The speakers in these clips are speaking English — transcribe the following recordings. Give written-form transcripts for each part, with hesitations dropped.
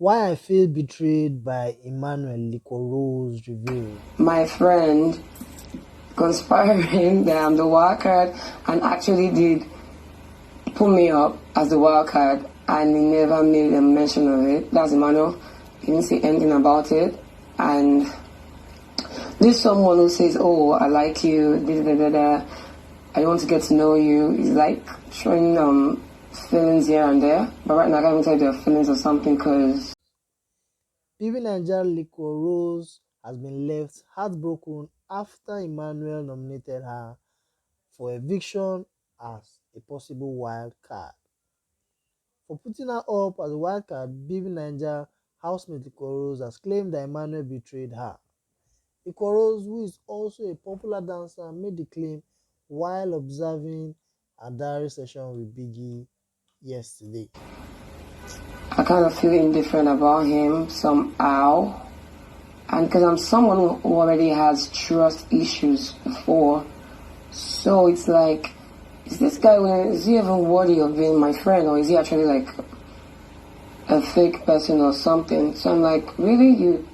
Why I feel betrayed by Emmanuel, Liquorose Reveals. My friend conspiring that I'm the wild card and actually did put me up as the wild card, and he never made a mention of it. That's Emmanuel. He didn't say anything about it. And this someone who says, "Oh, I like you, da da da da, I want to get to know you," is like showing feelings here and there. But right now, I can't tell you there are feelings or something because Bbnaija Liquorose has been left heartbroken after Emmanuel nominated her for eviction as a possible wild card. For putting her up as a wild card, Bbnaija housemate Liquorose has claimed that Emmanuel betrayed her. Liquorose, who is also a popular dancer, made the claim while observing a diary session with Biggie yesterday. I kind of feel indifferent about him somehow. And because I'm someone who already has trust issues before, so it's like, is this guy, is he even worthy of being my friend, or is he actually like a fake person or something? So I'm like, really,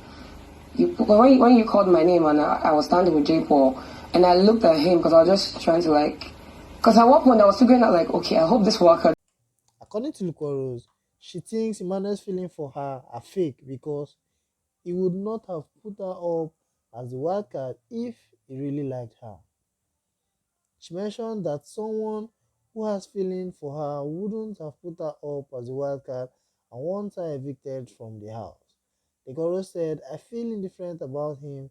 when you called my name and I was standing with J. Paul, and I looked at him because I was just trying to like, because at one point I was figuring out like, okay, I hope this worker. According to Liquorose, she thinks Emmanuel's feelings for her are fake because he would not have put her up as the wildcard if he really liked her. She mentioned that someone who has feelings for her wouldn't have put her up as a wildcard and want her evicted from the house. Liquorose said, "I feel indifferent about him,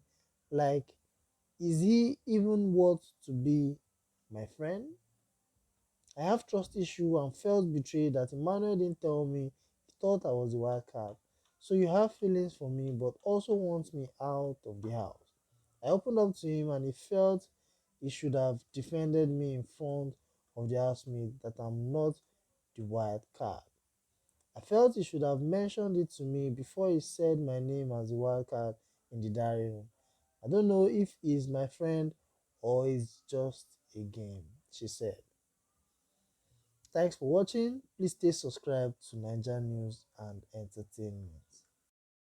like, is he even worth to be my friend? I have trust issue and felt betrayed that Emmanuel didn't tell me he thought I was a wild card. So you have feelings for me but also want me out of the house." I opened up to him and he felt he should have defended me in front of the housemate that I'm not the wild card. I felt he should have mentioned it to me before he said my name as the wild card in the diary room. I don't know if he's my friend or it's just a game, she said. Thanks for watching. Please stay subscribed to NAIJA News and Entertainment.